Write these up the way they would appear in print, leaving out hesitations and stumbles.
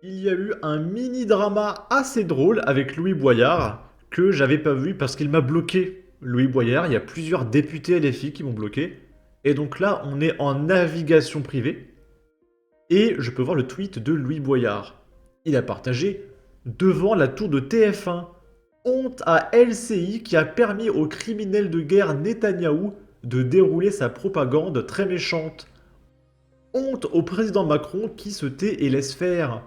Il y a eu un mini-drama assez drôle avec Louis Boyard que j'avais pas vu parce qu'il m'a bloqué. Louis Boyard, il y a plusieurs députés LFI qui m'ont bloqué. Et donc là, on est en navigation privée et je peux voir le tweet de Louis Boyard. Il a partagé devant la tour de TF1. Honte à LCI qui a permis au criminel de guerre Netanyahou de dérouler sa propagande très méchante. Honte au président Macron qui se tait et laisse faire.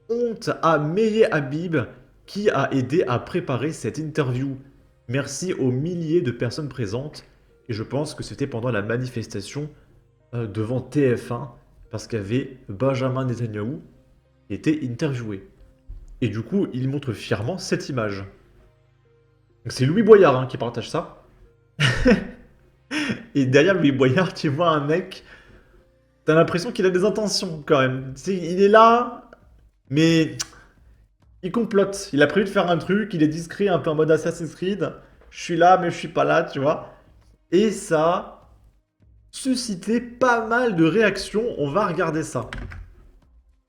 Honte à Meye Habib qui a aidé à préparer cette interview. Merci aux milliers de personnes présentes. Et je pense que c'était pendant la manifestation devant TF1 parce qu'il y avait Benjamin Netanyahou qui était interviewé. Et du coup, il montre fièrement cette image. Donc c'est Louis Boyard qui partage ça. Et derrière Louis Boyard, tu vois un mec, t'as l'impression qu'il a des intentions quand même. Il est là, mais il complote. Il a prévu de faire un truc, il est discret, un peu en mode Assassin's Creed. Je suis là, mais je suis pas là, tu vois. Et ça a suscité pas mal de réactions. On va regarder ça.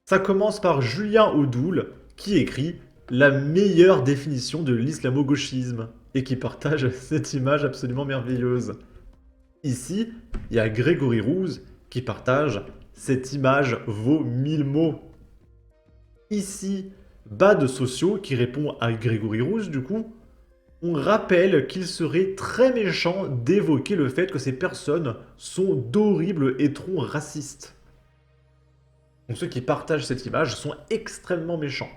Ça commence par Julien Audoul qui écrit la meilleure définition de l'islamo-gauchisme et qui partage cette image absolument merveilleuse. Ici, il y a Grégory Rouse qui partage cette image vaut 1000 mots. Ici, Bad Sociaux qui répond à Grégory Rouse du coup. On rappelle qu'il serait très méchant d'évoquer le fait que ces personnes sont d'horribles étrons racistes. Donc ceux qui partagent cette image sont extrêmement méchants.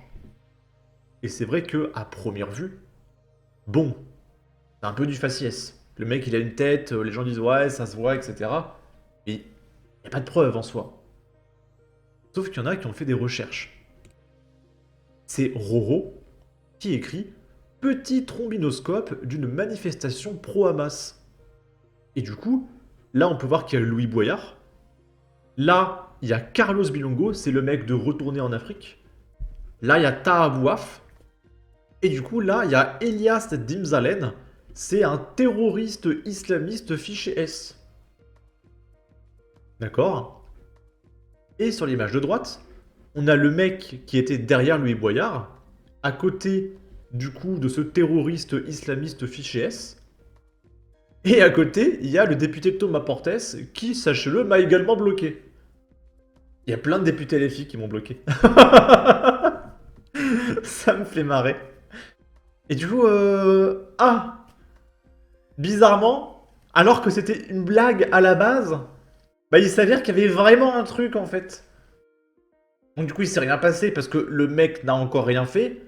Et c'est vrai que à première vue, bon, c'est un peu du faciès. Le mec il a une tête, les gens disent ouais ça se voit, etc. Mais il n'y a pas de preuve en soi. Sauf qu'il y en a qui ont fait des recherches. C'est Roro qui écrit petit trombinoscope d'une manifestation pro-Hamas. Et du coup, là on peut voir qu'il y a Louis Boyard. Là, il y a Carlos Bilongo, c'est le mec de Retourner en Afrique. Là, il y a Taha Bouaf. Et du coup, là, il y a Elias Dimzalen. C'est un terroriste islamiste fiché S. D'accord. Et sur l'image de droite, on a le mec qui était derrière Louis Boyard, à côté du coup de ce terroriste islamiste fiché S. Et à côté, il y a le député Thomas Portes qui, sachez-le, m'a également bloqué. Il y a plein de députés LFI qui m'ont bloqué. Ça me fait marrer. Et du coup, bizarrement, alors que c'était une blague à la base, bah il s'avère qu'il y avait vraiment un truc en fait. Donc du coup, il s'est rien passé parce que le mec n'a encore rien fait.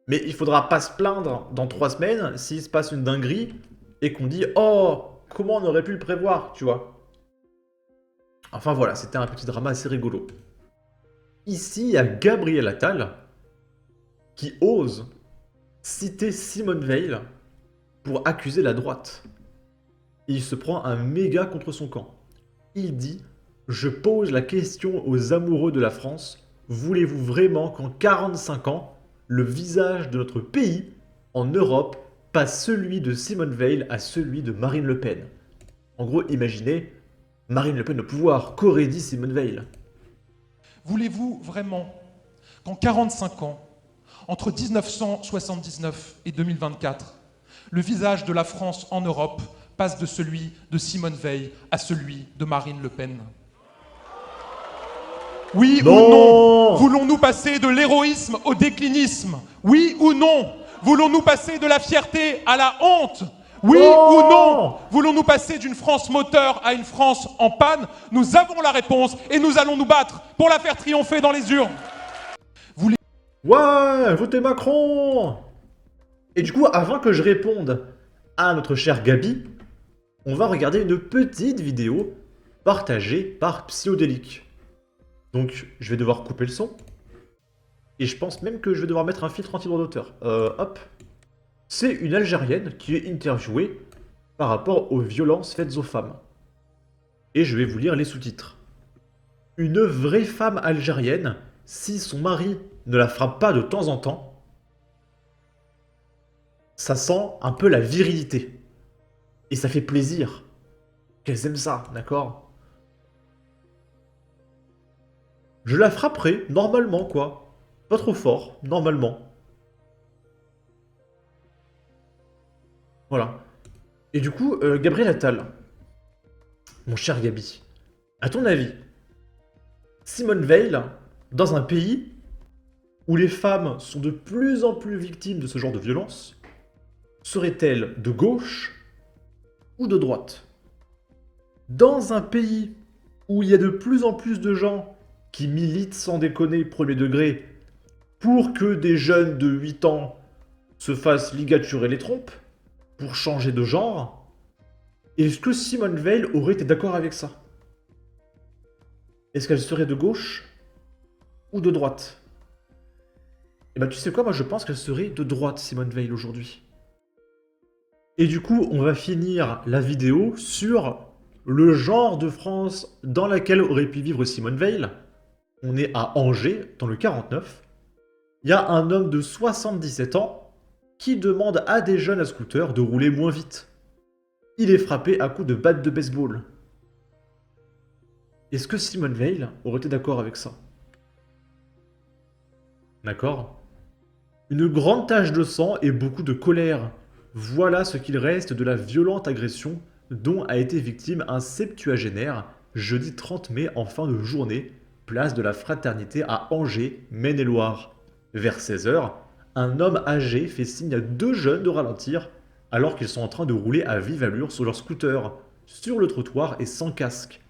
Mais il faudra pas se plaindre dans 3 semaines s'il se passe une dinguerie et qu'on dit oh, comment on aurait pu le prévoir, tu vois. Enfin voilà, c'était un petit drama assez rigolo. Ici, il y a Gabriel Attal qui ose citer Simone Veil pour accuser la droite. Et il se prend un méga contre son camp. Il dit je pose la question aux amoureux de la France, voulez-vous vraiment qu'en 45 ans, le visage de notre pays, en Europe, passe celui de Simone Veil à celui de Marine Le Pen? En gros, imaginez Marine Le Pen au pouvoir, qu'aurait dit Simone Veil? Voulez-vous vraiment qu'en 45 ans, entre 1979 et 2024, le visage de la France en Europe passe de celui de Simone Veil à celui de Marine Le Pen? Oui ou non? Non. Voulons-nous passer de l'héroïsme au déclinisme? Oui ou non? Voulons-nous passer de la fierté à la honte? Oui ou non? Non. Voulons-nous passer d'une France moteur à une France en panne? Nous avons la réponse et nous allons nous battre pour la faire triompher dans les urnes. Ouais, votez Macron. Et du coup, avant que je réponde à notre cher Gabi, on va regarder une petite vidéo partagée par Psyodélique. Donc, je vais devoir couper le son. Et je pense même que je vais devoir mettre un filtre anti-droit d'auteur. Hop. C'est une Algérienne qui est interviewée par rapport aux violences faites aux femmes. Et je vais vous lire les sous-titres. Une vraie femme algérienne, si son mari ne la frappe pas de temps en temps, ça sent un peu la virilité. Et ça fait plaisir qu'elles aiment ça, d'accord? Je la frapperai, normalement, quoi. Pas trop fort, normalement. Voilà. Et du coup, Gabriel Attal, mon cher Gabi, à ton avis, Simone Veil, dans un pays où les femmes sont de plus en plus victimes de ce genre de violence, serait-elle de gauche ou de droite? Dans un pays où il y a de plus en plus de gens qui militent sans déconner premier degré pour que des jeunes de 8 ans se fassent ligaturer les trompes, pour changer de genre, est-ce que Simone Veil aurait été d'accord avec ça? Est-ce qu'elle serait de gauche ou de droite? Eh ben tu sais quoi, moi je pense qu'elle serait de droite, Simone Veil, aujourd'hui. Et du coup, on va finir la vidéo sur le genre de France dans laquelle aurait pu vivre Simone Veil. On est à Angers, dans le 49. Il y a un homme de 77 ans qui demande à des jeunes à scooter de rouler moins vite. Il est frappé à coups de batte de baseball. Est-ce que Simone Veil aurait été d'accord avec ça? D'accord? Une grande tache de sang et beaucoup de colère. Voilà ce qu'il reste de la violente agression dont a été victime un septuagénaire jeudi 30 mai en fin de journée, place de la Fraternité à Angers, Maine-et-Loire. Vers 16 h, un homme âgé fait signe à deux jeunes de ralentir alors qu'ils sont en train de rouler à vive allure sur leur scooter, sur le trottoir et sans casque.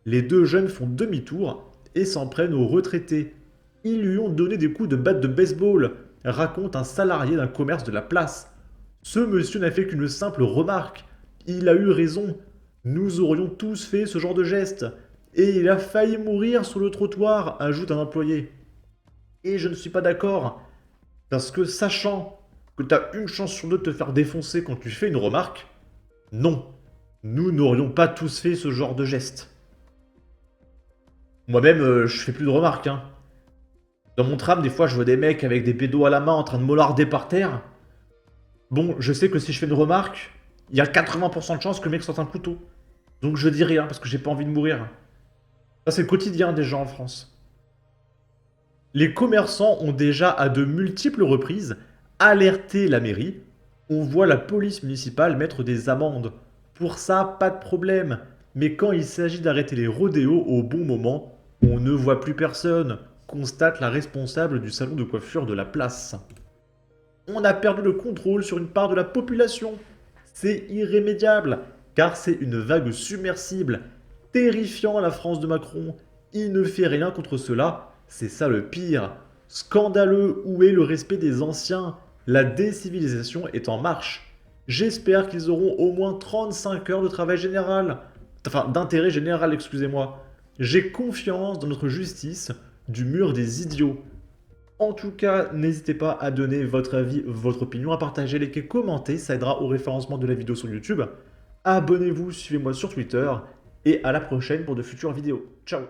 Les deux jeunes font demi-tour et s'en prennent aux retraités. Ils lui ont donné des coups de batte de baseball, raconte un salarié d'un commerce de la place. Ce monsieur n'a fait qu'une simple remarque. Il a eu raison. Nous aurions tous fait ce genre de geste. Et il a failli mourir sur le trottoir, ajoute un employé. Et je ne suis pas d'accord. Parce que sachant que tu as une chance sur deux de te faire défoncer quand tu fais une remarque, non, nous n'aurions pas tous fait ce genre de geste. Moi-même, je fais plus de remarques, hein. Dans mon tram, des fois, je vois des mecs avec des pédos à la main en train de mollarder par terre. Bon, je sais que si je fais une remarque, il y a 80% de chances que le mec sorte un couteau. Donc je dis rien parce que j'ai pas envie de mourir. Ça, c'est le quotidien des gens en France. Les commerçants ont déjà à de multiples reprises alerté la mairie. On voit la police municipale mettre des amendes. Pour ça, pas de problème. Mais quand il s'agit d'arrêter les rodéos au bon moment, on ne voit plus personne, constate la responsable du salon de coiffure de la place. On a perdu le contrôle sur une part de la population. C'est irrémédiable, car c'est une vague submersible, terrifiant la France de Macron. Il ne fait rien contre cela, c'est ça le pire. Scandaleux, où est le respect des anciens? La décivilisation est en marche. J'espère qu'ils auront au moins 35 heures de travail général. Enfin, d'intérêt général, excusez-moi. J'ai confiance dans notre justice du mur des idiots. En tout cas, n'hésitez pas à donner votre avis, votre opinion, à partager, liker, commenter, ça aidera au référencement de la vidéo sur YouTube. Abonnez-vous, suivez-moi sur Twitter, et à la prochaine pour de futures vidéos. Ciao!